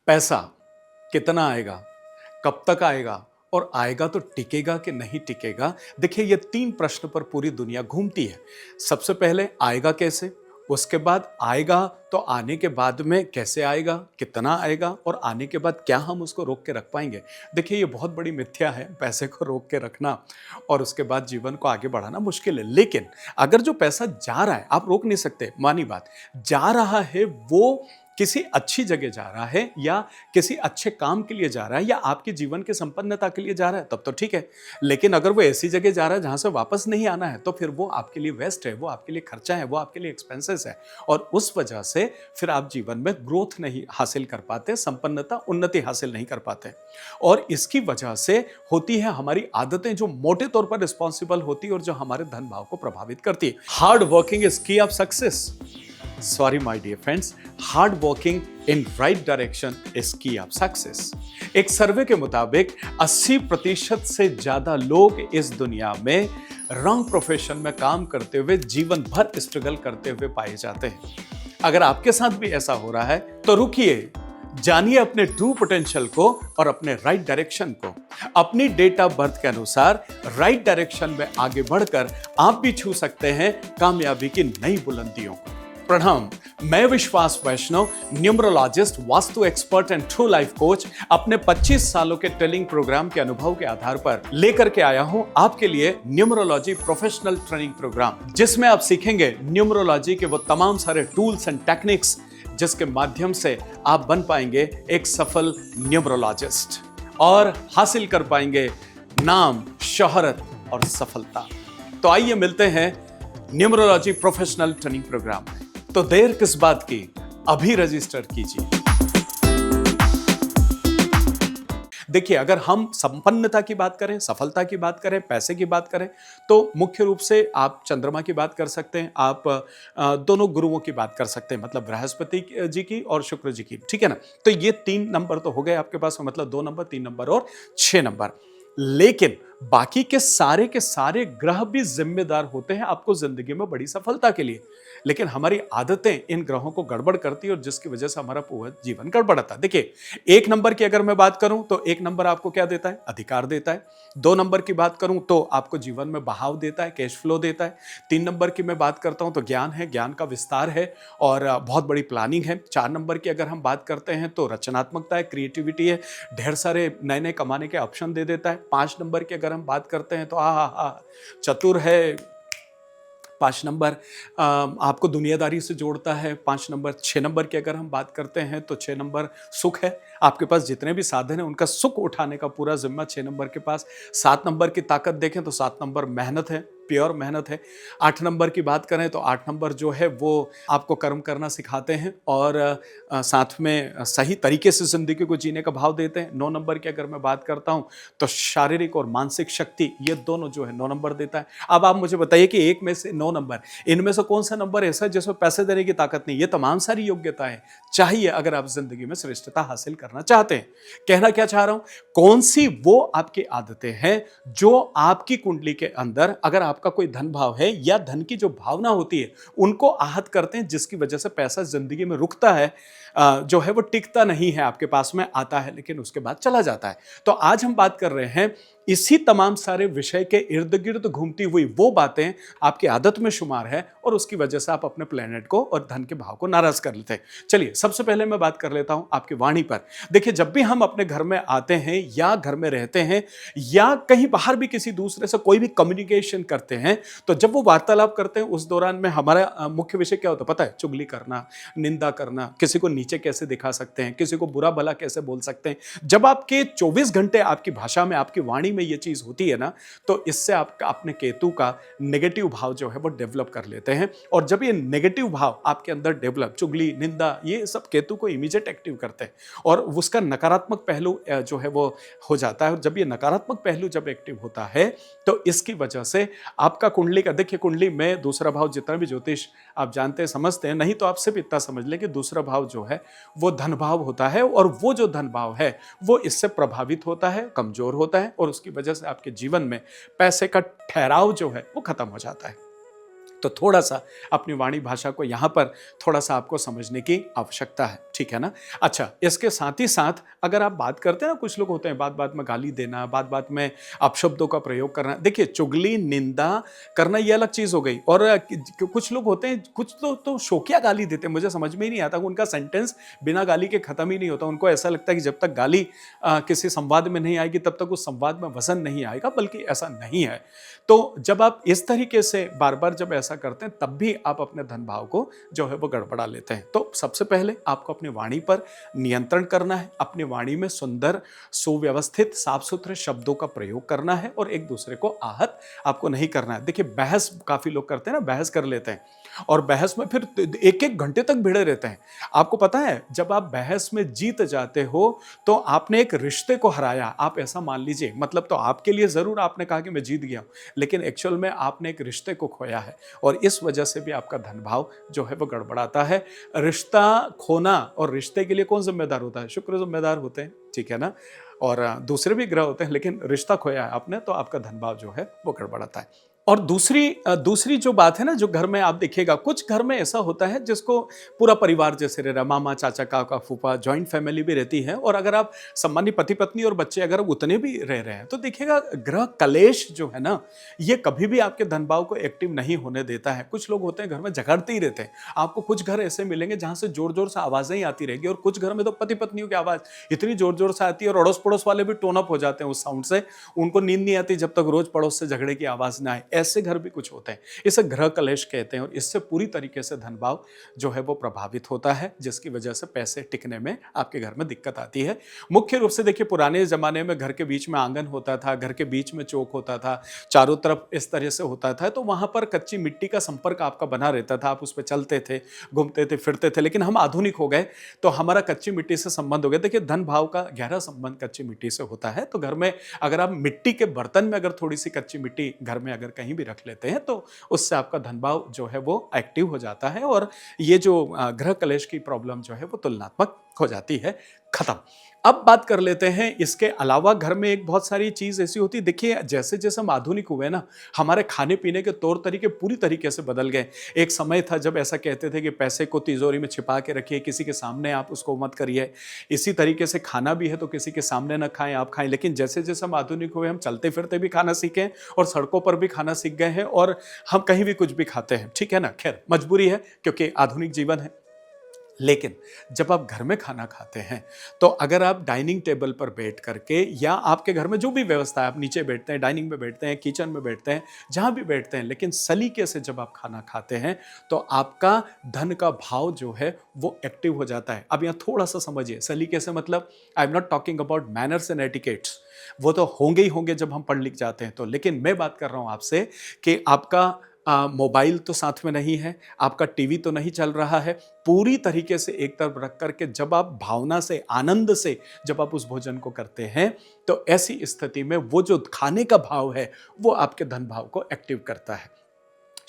पैसा कितना आएगा, कब तक आएगा और आएगा तो टिकेगा कि नहीं टिकेगा। देखिए, ये तीन प्रश्न पर पूरी दुनिया घूमती है। सबसे पहले आएगा कैसे, उसके बाद आएगा तो आने के बाद में कैसे आएगा, कितना आएगा और आने के बाद क्या हम उसको रोक के रख पाएंगे। देखिए, ये बहुत बड़ी मिथ्या है, पैसे को रोक के रखना और उसके बाद जीवन को आगे बढ़ाना मुश्किल है। लेकिन अगर जो पैसा जा रहा है, आप रोक नहीं सकते, मानी बात, जा रहा है वो किसी अच्छी जगह जा रहा है या किसी अच्छे काम के लिए जा रहा है या आपके जीवन की संपन्नता के लिए जा रहा है, तब तो ठीक है। लेकिन अगर वो ऐसी जगह जा रहा है जहां से वापस नहीं आना है, तो फिर वो आपके लिए वेस्ट है, वो आपके लिए खर्चा है, वो आपके लिए एक्सपेंसेस है और उस वजह से फिर आप जीवन में ग्रोथ नहीं हासिल कर पाते, संपन्नता, उन्नति हासिल नहीं कर पाते। और इसकी वजह से होती है हमारी आदतें जो मोटे तौर पर रिस्पॉन्सिबल होती है और जो हमारे धन भाव को प्रभावित करती है। Hard working is key of success. Sorry my dear friends, hard working in right direction is key of success. एक सर्वे के मुताबिक 80% से ज्यादा लोग इस दुनिया में रॉन्ग प्रोफेशन में काम करते हुए जीवन भर स्ट्रगल करते हुए पाए जाते हैं। अगर आपके साथ भी ऐसा हो रहा है तो रुकिए, जानिए अपने ट्रू पोटेंशियल को और अपने राइट डायरेक्शन को। अपनी डेट ऑफ बर्थ के अनुसार राइट डायरेक्शन में आगे बढ़कर आप भी छू सकते हैं कामयाबी की नई बुलंदियों को। प्रणाम, मैं Vishwas Vaishnav, numerologist, Vastu expert and true life coach, अपने 25 सालों के ट्रेनिंग प्रोग्राम के अनुभव के आधार पर लेकर के आया हूं आपके लिए न्यूमरोलॉजी प्रोफेशनल ट्रेनिंग प्रोग्राम, जिसमें आप सीखेंगे न्यूमरोलॉजी के वो तमाम सारे टूल्स एंड टेक्निक्स जिसके माध्यम से आप बन पाएंगे एक सफल न्यूमरोलॉजिस्ट और हासिल कर पाएंगे नाम, शोहरत और सफलता। तो आइए मिलते हैं न्यूमरोलॉजी प्रोफेशनल ट्रेनिंग प्रोग्राम में। तो देर किस बात की, अभी रजिस्टर कीजिए। देखिए, अगर हम संपन्नता की बात करें, सफलता की बात करें, पैसे की बात करें, तो मुख्य रूप से आप चंद्रमा की बात कर सकते हैं, आप दोनों गुरुओं की बात कर सकते हैं, मतलब बृहस्पति जी की और शुक्र जी की, ठीक है ना। तो ये 3 नंबर तो हो गए आपके पास, मतलब 2 नंबर, 3 नंबर और 6 नंबर। लेकिन बाकी के सारे ग्रह भी जिम्मेदार होते हैं आपको जिंदगी में बड़ी सफलता के लिए। लेकिन हमारी आदतें इन ग्रहों को गड़बड़ करती है और जिसकी वजह से हमारा पूरा जीवन गड़बड़ाता है। देखिए, 1 नंबर की अगर मैं बात करूं तो 1 नंबर आपको क्या देता है? अधिकार देता है। 2 नंबर की बात करूं तो आपको जीवन में बहाव देता है, कैश फ्लो देता है। 3 नंबर की मैं बात करता हूं तो ज्ञान है, ज्ञान का विस्तार है और बहुत बड़ी प्लानिंग है। 4 नंबर की अगर हम बात करते हैं तो रचनात्मकता है, क्रिएटिविटी है, ढेर सारे नए नए कमाने के ऑप्शन दे देता है। 5 नंबर की अगर हम बात करते हैं तो चतुर है। 5 नंबर आपको दुनियादारी से जोड़ता है। 5 नंबर। 6 नंबर की अगर हम बात करते हैं तो 6 नंबर सुख है। आपके पास जितने भी साधन हैं उनका सुख उठाने का पूरा जिम्मा 6 नंबर के पास। 7 नंबर की ताकत देखें तो 7 नंबर मेहनत है, प्योर मेहनत है। 8 नंबर की बात करें तो 8 नंबर जो है वो आपको कर्म करना सिखाते हैं और साथ में सही तरीके से जिंदगी को जीने का भाव देते हैं। 9 नंबर की अगर मैं बात करता हूं तो शारीरिक और मानसिक शक्ति, ये दोनों जो है 9 नंबर देता है। अब आप मुझे बताइए कि एक में से 9 नंबर, इनमें से कौन सा नंबर ऐसा है जिसमें पैसे देने की ताकत नहीं? ये तमाम सारी योग्यताएं चाहिए अगर आप जिंदगी में श्रेष्ठता हासिल करना चाहते हैं। कहना क्या चाह रहा हूं, कौन सी वो आपकी आदतें हैं जो आपकी कुंडली के अंदर, अगर आपका कोई धन भाव है या धन की जो भावना होती है, उनको आहत करते हैं, जिसकी वजह से पैसा जिंदगी में रुकता है, जो है वो टिकता नहीं है, आपके पास में आता है लेकिन उसके बाद चला जाता है। तो आज हम बात कर रहे हैं इसी तमाम सारे विषय के इर्द गिर्द घूमती हुई वो बातें आपकी आदत में शुमार है और उसकी वजह से आप अपने प्लेनेट को और धन के भाव को नाराज कर लेते हैं। चलिए, सबसे पहले मैं बात कर लेता हूं आपकी वाणी पर। देखिए, जब भी हम अपने घर में आते हैं या घर में रहते हैं या कहीं बाहर भी किसी दूसरे से कोई भी कम्युनिकेशन करते हैं, तो जब वो वार्तालाप करते हैं उस दौरान में हमारा मुख्य विषय क्या होता है पता है? चुगली करना, निंदा करना, किसी को नीचे कैसे दिखा सकते हैं, किसी को बुरा भला कैसे बोल सकते हैं। जब आपके 24 घंटे आपकी भाषा में, आपकी वाणी में ये चीज होती है ना, तो इससे आपका अपने केतु का नेगेटिव भाव जो है वो डेवलप कर लेते हैं। और जब ये नेगेटिव भाव आपके अंदर डेवलप, चुगली, निंदा, ये सब केतु को इमीडिएट एक्टिव करते हैं और उसका नकारात्मक पहलू जो है वो हो जाता है। और जब ये नकारात्मक पहलू जब एक्टिव होता है तो इसकी वजह से आपका कुंडली का, देखिए कुंडली में दूसरा भाव, जितना भी ज्योतिष आप जानते हैं, समझते हैं, नहीं तो आप सिर्फ इतना समझ लें कि दूसरा भाव जो है वो धन भाव होता है और वो जो धन भाव है वो इससे प्रभावित होता है, कमजोर होता है और उसकी वजह से आपके जीवन में पैसे का ठहराव जो है वो खत्म हो जाता है। तो थोड़ा-सा अपनी वाणी भाषा को यहाँ पर थोड़ा-सा आपको समझने की आवश्यकता है, ठीक है ना? अच्छा, इसके साथ ही साथ अगर आप बात करते हैं ना, कुछ लोग होते हैं बात-बात में गाली देना, बात-बात में अपशब्दों का प्रयोग करना। देखिए, चुगली, निंदा करना ये अलग चीज़ हो गई और कुछ लोग होते हैं, कुछ तो शौकिया गाली देते हैं, मुझे समझ में ही नहीं आता, उनका सेंटेंस बिना गाली के खत्म ही नहीं होता। उनको ऐसा लगता है कि जब तक गाली किसी संवाद में नहीं आएगी, तब तक उस संवाद में वज़न नहीं आएगा, बल्कि ऐसा नहीं है। तो जब आप इस तरीके से बार-बार जब ऐसा करते हैं, तब भी आप अपने धन भाव को जो है वो गड़बड़ा लेते हैं। तो सबसे पहले आपको अपनी वाणी पर नियंत्रण करना है, अपनी वाणी में सुंदर, सुव्यवस्थित, साफ-सुथरे शब्दों का प्रयोग करना है और एक दूसरे को आहत आपको नहीं करना है। देखिए, बहस काफ़ी लोग करते हैं ना, बहस कर लेते हैं और बहस में फिर 1-1 घंटे तक भिड़े रहते हैं। आपको पता है, जब आप बहस में जीत जाते हो, तो आपने एक रिश्ते को हराया, आप ऐसा मान लीजिए। मतलब तो आपके लिए ज़रूर आपने कहा कि मैं जीत गया हूँ, लेकिन एक्चुअल में आपने एक रिश्ते को खोया है और इस वजह से भी आपका धन भाव जो है वो गड़बड़ाता है। रिश्ता खोना, और रिश्ते के लिए कौन ज़िम्मेदार होता है? शुक्र ज़िम्मेदार होते हैं, ठीक है ना? और दूसरे भी ग्रह होते हैं, लेकिन रिश्ता खोया है आपने, तो आपका धन भाव जो है वो गड़बड़ाता है। और दूसरी जो बात है ना, जो घर में आप देखिएगा, कुछ घर में ऐसा होता है जिसको पूरा परिवार जैसे रह रहा है, मामा, चाचा, काका, फूफा, जॉइंट फैमिली भी रहती है और अगर आप सामान्य पति-पत्नी और बच्चे अगर उतने भी रह रहे हैं, तो देखिएगा गृह कलेश जो है ना, ये कभी भी आपके धन भाव को एक्टिव नहीं होने देता है। कुछ लोग होते हैं घर में झगड़ते ही रहते हैं। आपको कुछ घर ऐसे मिलेंगे जहाँ से ज़ोर-ज़ोर से आवाज़ें ही आती रहेगी और कुछ घर में तो पति-पत्नियों की आवाज़ इतनी ज़ोर-ज़ोर से आती है और अड़ोस-पड़ोस वाले भी टोन अप हो जाते हैं उस साउंड से। उनको नींद नहीं आती जब तक रोज़ पड़ोस से झगड़े की आवाज़ ना आए। ऐसे घर भी कुछ होते हैं। इसे गृह कलेश कहते हैं और इससे पूरी तरीके से धन भाव जो है वो प्रभावित होता है, जिसकी वजह से पैसे टिकने में आपके घर में दिक्कत आती है। मुख्य रूप से देखिए, पुराने ज़माने में घर के बीच में आंगन होता था, घर के बीच में चौक होता था, चारों तरफ इस तरह से होता था, तो वहाँ पर कच्ची मिट्टी का संपर्क आपका बना रहता था, आप उस पे चलते थे, घूमते थे, फिरते थे। लेकिन हम आधुनिक हो गए, तो हमारा कच्ची मिट्टी से संबंध हो गया। देखिए, धन भाव का गहरा संबंध कच्ची मिट्टी से होता है, तो घर में अगर आप मिट्टी के बर्तन में अगर थोड़ी-सी कच्ची मिट्टी घर में अगर कहीं भी रख लेते हैं, तो उससे आपका धन भाव जो है वो एक्टिव हो जाता है और ये जो गृह कलेश की प्रॉब्लम जो है वो तुलनात्मक हो जाती है, खत्म। अब बात कर लेते हैं, इसके अलावा घर में एक बहुत सारी चीज़ ऐसी होती है। देखिए, जैसे-जैसे हम आधुनिक हुए ना, हमारे खाने-पीने के तौर तरीके पूरी तरीके से बदल गए। एक समय था जब ऐसा कहते थे कि पैसे को तिजोरी में छिपा के रखिए, किसी के सामने आप उसको मत करिए। इसी तरीके से खाना भी है तो किसी के सामने ना खाएँ, आप खाएँ। लेकिन जैसे-जैसे हम आधुनिक हुए, हम चलते-फिरते भी खाना सीखे और सड़कों पर भी खाना सीख गए हैं और हम कहीं भी कुछ भी खाते हैं, ठीक है ना? खैर, मजबूरी है क्योंकि आधुनिक जीवन है। लेकिन जब आप घर में खाना खाते हैं, तो अगर आप डाइनिंग टेबल पर बैठ करके या आपके घर में जो भी व्यवस्था है, आप नीचे बैठते हैं, डाइनिंग में बैठते हैं, किचन में बैठते हैं, जहाँ भी बैठते हैं, लेकिन सलीके से जब आप खाना खाते हैं, तो आपका धन का भाव जो है वो एक्टिव हो जाता है। अब यहाँ थोड़ा-सा समझिए, सलीके से मतलब I am not talking about manners and etiquettes, वो तो होंगे ही होंगे जब हम पढ़ लिख जाते हैं तो। लेकिन मैं बात कर रहा हूँ आपसे कि आपका मोबाइल तो साथ में नहीं है, आपका टीवी तो नहीं चल रहा है, पूरी तरीके से एक तरफ रख कर के जब आप भावना से, आनंद से जब आप उस भोजन को करते हैं, तो ऐसी स्थिति में वो जो खाने का भाव है, वो आपके धन भाव को एक्टिव करता है।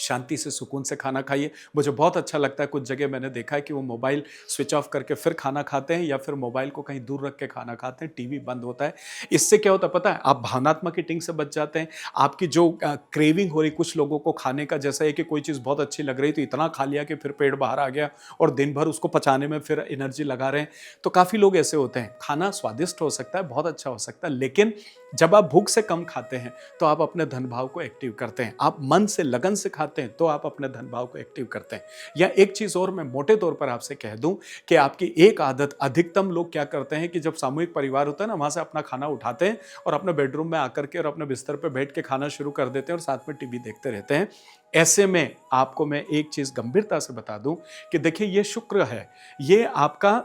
शांति से, सुकून से खाना खाइए। मुझे बहुत अच्छा लगता है, कुछ जगह मैंने देखा है कि वो मोबाइल स्विच ऑफ करके फिर खाना खाते हैं या फिर मोबाइल को कहीं दूर रख के खाना खाते हैं, टीवी बंद होता है। इससे क्या होता है पता है? आप भावनात्मक ईटिंग से बच जाते हैं। आपकी जो क्रेविंग हो रही कुछ लोगों को खाने का, जैसा है कि कोई चीज़ बहुत अच्छी लग रही तो इतना खा लिया कि फिर पेट बाहर आ गया और दिन भर उसको पचाने में फिर एनर्जी लगा रहे हैं। तो काफ़ी लोग ऐसे होते हैं। खाना स्वादिष्ट हो सकता है, बहुत अच्छा हो सकता है, लेकिन जब आप भूख से कम खाते हैं, तो आप अपने धन भाव को एक्टिव करते हैं। आप मन से, लगन से खाते हैं, तो आप अपने धन भाव को एक्टिव करते हैं। या एक चीज़ और मैं मोटे तौर पर आपसे कह दूं कि आपकी एक आदत, अधिकतम लोग क्या करते हैं कि जब सामूहिक परिवार होता है ना, वहाँ से अपना खाना उठाते हैं और अपने बेडरूम में आकर के और अपने बिस्तर पे बैठ के खाना शुरू कर देते हैं और साथ में टीवी देखते रहते हैं। ऐसे में आपको मैं एक चीज़ गंभीरता से बता दूं कि देखिए, ये शुक्र है, ये आपका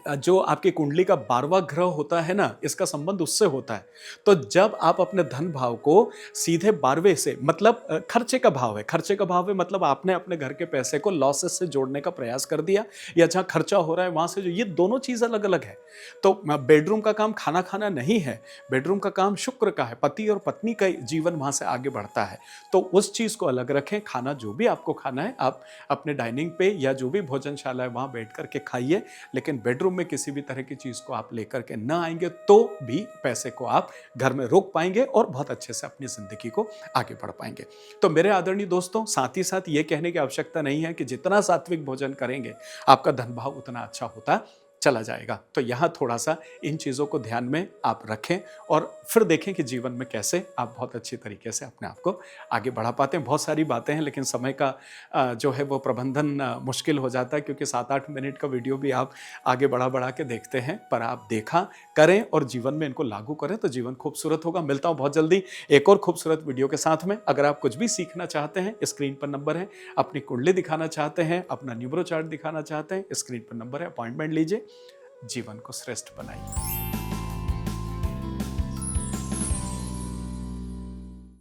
जो आपकी कुंडली का 12वां ग्रह होता है ना, इसका संबंध उससे होता है। तो जब आप अपने धन भाव को सीधे 12वें से, मतलब खर्चे का भाव है, खर्चे का भाव है मतलब आपने अपने घर के पैसे को लॉसेस से जोड़ने का प्रयास कर दिया, या जहाँ खर्चा हो रहा है वहाँ से जो, ये दोनों चीज़ अलग-अलग है। तो बेडरूम का काम खाना खाना नहीं है, बेडरूम का काम शुक्र का है, पति और पत्नी का जीवन वहाँ से आगे बढ़ता है। तो उस चीज़ को अलग रखें, खाना जो भी आपको खाना है, आप अपने डाइनिंग पे या जो भी भोजनशाला है वहाँ बैठ कर के खाइए, लेकिन बेडरूम बेडरूम में किसी भी तरह की चीज को आप लेकर के ना आएंगे तो भी पैसे को आप घर में रोक पाएंगे और बहुत अच्छे से अपनी जिंदगी को आगे बढ़ पाएंगे। तो मेरे आदरणीय दोस्तों, साथ ही साथ ये कहने की आवश्यकता नहीं है कि जितना सात्विक भोजन करेंगे आपका धन भाव उतना अच्छा होता चला जाएगा। तो यहाँ थोड़ा सा इन चीज़ों को ध्यान में आप रखें और फिर देखें कि जीवन में कैसे आप बहुत अच्छी तरीके से अपने आप को आगे बढ़ा पाते हैं। बहुत सारी बातें हैं, लेकिन समय का जो है वो प्रबंधन मुश्किल हो जाता है, क्योंकि 7-8 मिनट का वीडियो भी आप आगे बढ़ा के देखते हैं। पर आप देखा करें और जीवन में इनको लागू करें तो जीवन खूबसूरत होगा। मिलता हूँ बहुत जल्दी एक और खूबसूरत वीडियो के साथ में। अगर आप कुछ भी सीखना चाहते हैं, स्क्रीन पर नंबर है, अपनी कुंडली दिखाना चाहते हैं, अपना न्यूमरो चार्ट दिखाना चाहते हैं, स्क्रीन पर नंबर है, अपॉइंटमेंट लीजिए। जीवन को श्रेष्ठ बनाइए।